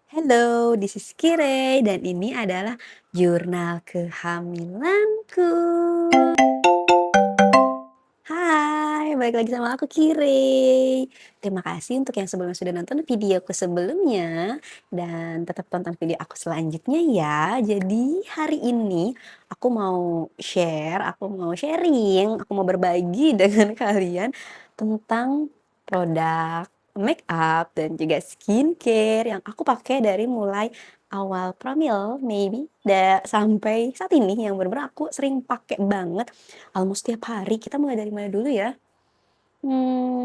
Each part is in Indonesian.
Hello, this is Kire dan ini adalah jurnal kehamilanku. Hai, balik lagi sama aku Kire. Terima kasih untuk yang sebelumnya sudah nonton videoku sebelumnya dan tetap tonton video aku selanjutnya ya. Jadi hari ini aku mau sharing, aku mau berbagi dengan kalian tentang produk make up dan juga skincare yang aku pakai dari mulai awal pramil maybe sampai saat ini yang bener-bener aku sering pakai banget almost tiap hari. Kita mulai dari mana dulu ya?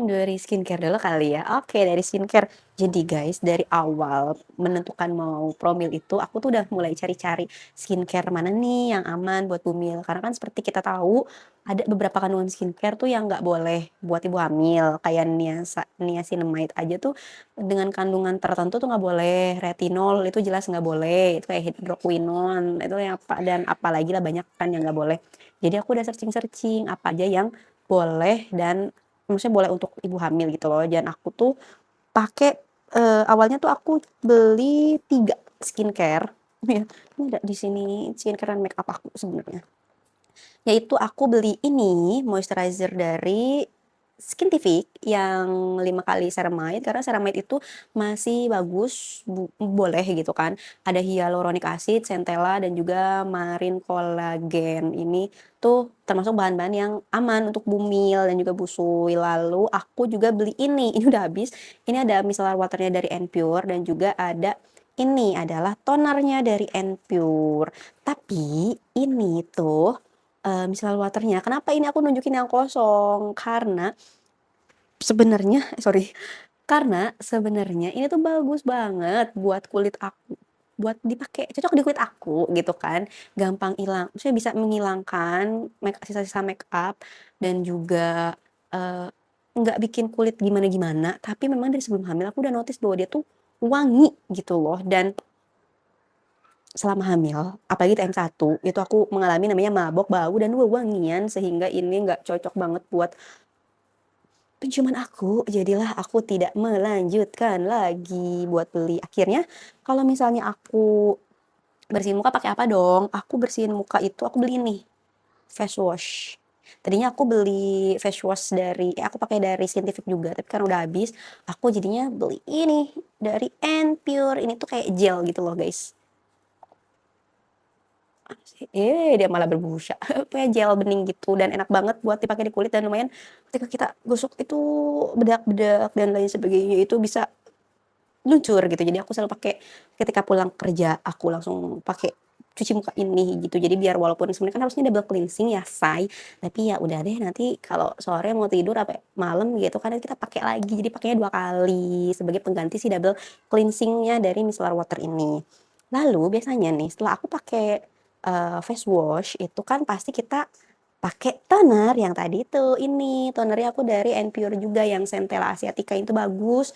Dari skincare dulu kali ya. Oke, dari skincare. Jadi guys, dari awal menentukan mau promil itu, aku tuh udah mulai cari-cari skincare mana nih yang aman buat bumil. Karena kan seperti kita tahu, ada beberapa kandungan skincare tuh yang nggak boleh buat ibu hamil. Kayak niacinamide aja tuh dengan kandungan tertentu tuh nggak boleh. Retinol itu jelas nggak boleh. Itu kayak hidroquinone, itu yang apa dan apalagi lah banyak kan yang nggak boleh. Jadi aku udah searching-searching apa aja yang boleh dan maksudnya boleh untuk ibu hamil gitu loh. Dan aku tuh pakai awalnya tuh aku beli 3 skincare ya. Ini ada di sini skincare dan makeup aku sebenarnya. Yaitu aku beli ini moisturizer dari Skintific yang 5 kali ceramide karena ceramide itu masih bagus boleh gitu kan. Ada hyaluronic acid, centella dan juga marine collagen. Ini tuh termasuk bahan-bahan yang aman untuk bumil dan juga busui. Lalu aku juga beli ini udah habis. Ini ada micellar waternya dari Enpure dan juga ada ini adalah tonernya dari Enpure. Tapi ini tuh micellar waternya kenapa ini aku nunjukin yang kosong, karena sebenarnya karena sebenarnya ini tuh bagus banget buat kulit aku, buat dipakai, cocok di kulit aku gitu kan, gampang hilang maksudnya bisa menghilangkan sisa-sisa makeup dan juga, nggak bikin kulit gimana-gimana, tapi memang dari sebelum hamil aku udah notice bahwa dia tuh wangi gitu loh. Dan selama hamil, apalagi TM1, itu aku mengalami namanya mabok, bau, dan wewangian sehingga ini nggak cocok banget buat penciuman aku. Jadilah aku tidak melanjutkan lagi buat beli. Akhirnya kalau misalnya aku bersihin muka pakai apa dong? Aku bersihin muka itu aku beli ini, face wash. Tadinya aku beli face wash aku pakai dari Skintific juga, tapi karena udah habis, aku jadinya beli ini dari Enpure. Ini tuh kayak gel gitu loh, guys. Dia malah berbusa. Kayak gel bening gitu dan enak banget buat dipakai di kulit dan lumayan ketika kita gosok itu bedak-bedak dan lain sebagainya itu bisa luncur gitu. Jadi aku selalu pakai ketika pulang kerja, aku langsung pakai cuci muka ini gitu. Jadi biar walaupun sebenarnya kan harusnya double cleansing ya, say, tapi ya udah deh nanti kalau sore mau tidur apa malam gitu kan kita pakai lagi. Jadi pakainya 2 kali sebagai pengganti si double cleansingnya dari micellar water ini. Lalu biasanya nih setelah aku pakai face wash itu kan pasti kita pakai toner yang tadi tuh, ini tonernya aku dari Enpure juga yang Centella Asiatica itu bagus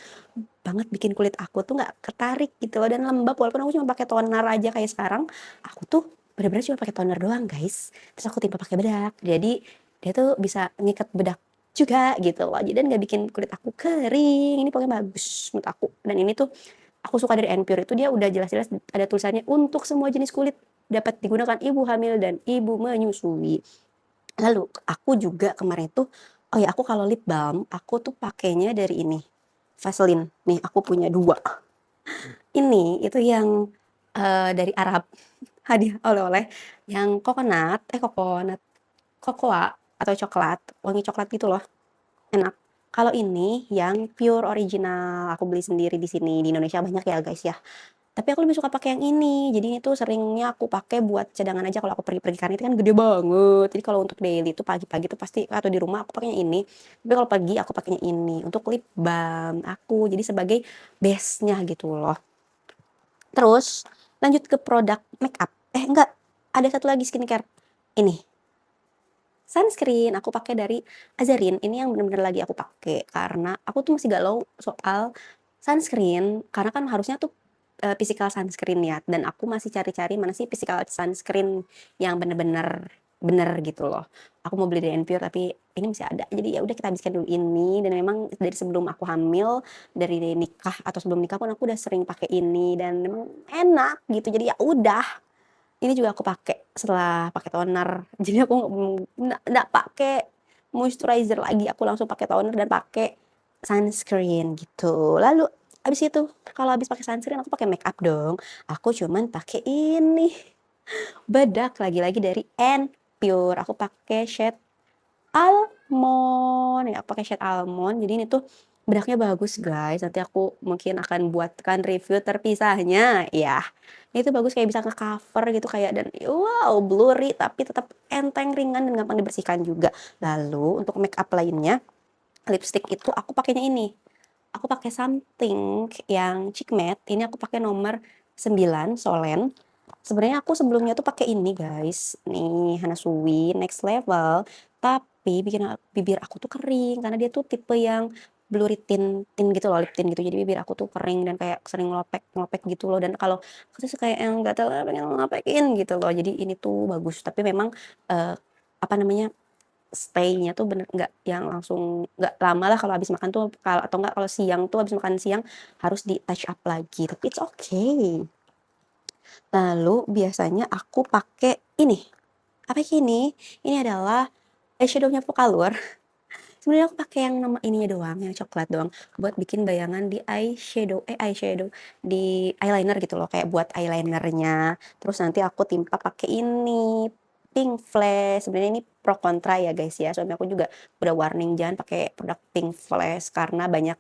banget, bikin kulit aku tuh nggak ketarik gitu loh dan lembab walaupun aku cuma pakai toner aja kayak sekarang. Aku tuh bener-bener cuma pakai toner doang guys, terus aku tipe pakai bedak, jadi dia tuh bisa ngikat bedak juga gitu loh, jadi nggak bikin kulit aku kering. Ini pokoknya bagus menurut aku, dan ini tuh aku suka dari Enpure itu dia udah jelas-jelas ada tulisannya untuk semua jenis kulit, dapat digunakan ibu hamil dan ibu menyusui. Lalu aku juga kemarin tuh, oh ya, aku kalau lip balm aku tuh pakainya dari ini, Vaseline. Nih aku punya 2. Ini itu yang dari Arab, hadiah oleh-oleh yang cocoa atau coklat, wangi coklat gitu loh, enak. Kalau ini yang pure original, aku beli sendiri di sini, di Indonesia banyak ya guys ya. Tapi aku lebih suka pakai yang ini. Jadi itu seringnya aku pakai buat cadangan aja kalau aku pergi-pergi, karena itu kan gede banget. Jadi kalau untuk daily itu pagi-pagi itu pasti atau di rumah aku pakainya ini. Tapi kalau pagi aku pakainya ini untuk lip balm aku. Jadi sebagai base-nya gitu loh. Terus lanjut ke produk makeup. Enggak, ada satu lagi skincare. Ini sunscreen aku pakai dari Azarin. Ini yang bener-bener lagi aku pakai karena aku tuh masih galau soal sunscreen, karena kan harusnya tuh physical sunscreen ya, dan aku masih cari-cari mana sih physical sunscreen yang bener-bener bener gitu loh. Aku mau beli dari Enpure tapi ini masih ada. Jadi ya udah kita habiskan dulu ini, dan memang dari sebelum aku hamil, dari nikah atau sebelum nikah pun aku udah sering pakai ini dan memang enak gitu. Jadi ya udah, ini juga aku pakai setelah pakai toner. Jadi aku nggak pakai moisturizer lagi, aku langsung pakai toner dan pakai sunscreen gitu. Lalu abis itu kalau habis pakai sunscreen aku pakai make up dong. Aku cuman pakai ini bedak lagi-lagi dari Enpure. Aku pakai shade almond ya, aku pakai shade almond. Jadi ini tuh bedaknya bagus guys. Nanti aku mungkin akan buatkan review terpisahnya ya. Itu bagus, kayak bisa nge-cover gitu kayak, dan wow blurry tapi tetap enteng, ringan, dan gampang dibersihkan juga. Lalu untuk make up lainnya, lipstick itu aku pakainya ini. Aku pakai something yang Cheek Matte. Ini aku pakai nomor 9 Solen. Sebenarnya aku sebelumnya tuh pakai ini guys. Nih, Hana Sui Next Level. Tapi bikin bibir aku tuh kering karena dia tuh tipe yang blurry tint, tint gitu loh, lip tint gitu. Jadi bibir aku tuh kering dan kayak sering ngelopek gitu loh. Dan kalau aku tuh kayak yang gatel pengen ngelopekin gitu loh. Jadi ini tuh bagus. Tapi memang apa namanya, stay-nya tuh bener nggak yang langsung, nggak lama lah kalau habis makan tuh, kalau atau enggak kalau siang tuh habis makan siang harus di touch up lagi, tapi it's okay. Lalu biasanya aku pakai ini, apa ini? Ini adalah eyeshadow-nya Pocallure. Sebenarnya aku pakai yang nama ininya doang, yang coklat doang, buat bikin bayangan di eyeshadow, di eyeliner gitu loh, kayak buat eyelinernya. Terus nanti aku timpa pakai ini, Pink Flash. Sebenarnya ini pro kontra ya guys ya. Suami aku juga udah warning jangan pakai produk Pink Flash karena banyak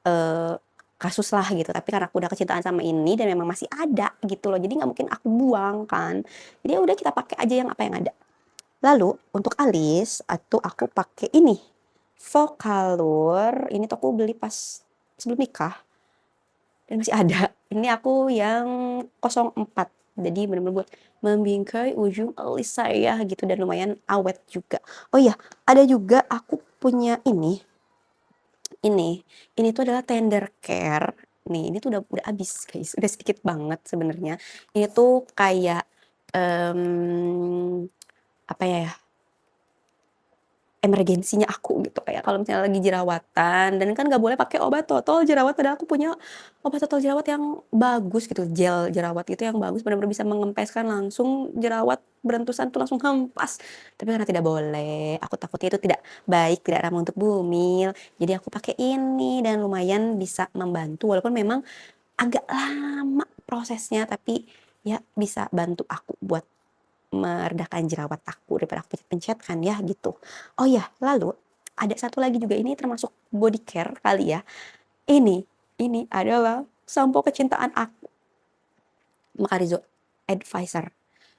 eh, kasus lah gitu. Tapi karena aku udah kecintaan sama ini dan memang masih ada gitu loh. Jadi nggak mungkin aku buang kan. Jadi ya udah kita pakai aja yang apa yang ada. Lalu untuk alis atau aku pakai ini Vocaloid. Ini tuh aku beli pas sebelum nikah dan masih ada. Ini aku yang 04. Jadi benar-benar buat membingkai ujung alis saya gitu, dan lumayan awet juga. Oh iya, ada juga aku punya ini. Ini tuh adalah Tender Care. Nih, ini tuh udah habis guys. Udah sedikit banget sebenarnya. Ini tuh kayak apa ya, emergensinya aku gitu, kayak kalau misalnya lagi jerawatan dan kan nggak boleh pakai obat totol jerawat, padahal aku punya obat totol jerawat yang bagus gitu, gel jerawat itu yang bagus, benar-benar bisa mengempeskan langsung jerawat berentusan tuh langsung hempas. Tapi karena tidak boleh, aku takutnya itu tidak baik, tidak ramah untuk bumil, jadi aku pakai ini dan lumayan bisa membantu walaupun memang agak lama prosesnya, tapi ya bisa bantu aku buat meredakan jerawat aku daripada aku pencet-pencet kan ya gitu. Oh ya, lalu ada satu lagi juga, ini termasuk body care kali ya. Ini adalah sampo kecintaan aku. Macarizo Advisor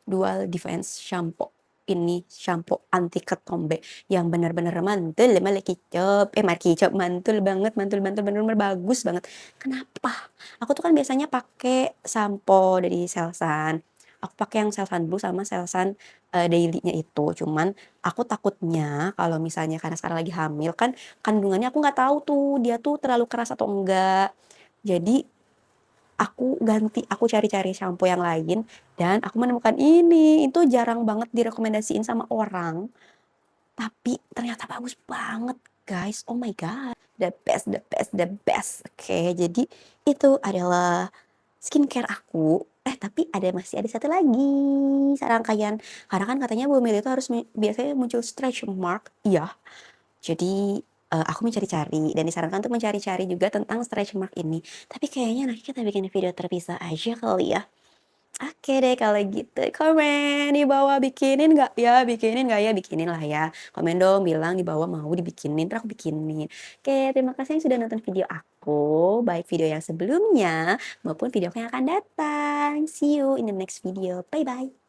Dual Defense Shampoo. Ini shampoo anti ketombe yang benar-benar mantul, mantul banget, mantul benar-benar bagus banget. Kenapa? Aku tuh kan biasanya pakai sampo dari Selsun. Aku pakai yang Selsun Blue sama Selsun Daily-nya itu. Cuman aku takutnya kalau misalnya karena sekarang lagi hamil kan kandungannya aku nggak tahu tuh dia tuh terlalu keras atau enggak. Jadi aku cari-cari shampoo yang lain dan aku menemukan ini. Itu jarang banget direkomendasiin sama orang, tapi ternyata bagus banget, guys. Oh my god, the best, the best, the best. Oke, jadi itu adalah skincare aku. Tapi masih ada satu lagi serangkaian. Karena kan katanya bumil itu harus biasanya muncul stretch mark. Iya. Jadi aku mencari-cari dan disarankan untuk mencari-cari juga tentang stretch mark ini. Tapi kayaknya nanti kita bikin video terpisah aja kali ya. Oke deh kalau gitu, komen di bawah bikinin nggak ya, bikinin nggak ya, bikinin lah ya. Komen dong, bilang di bawah mau dibikinin, ntar aku bikinin. Oke, terima kasih yang sudah nonton video aku, baik video yang sebelumnya maupun video yang akan datang. See you in the next video. Bye bye.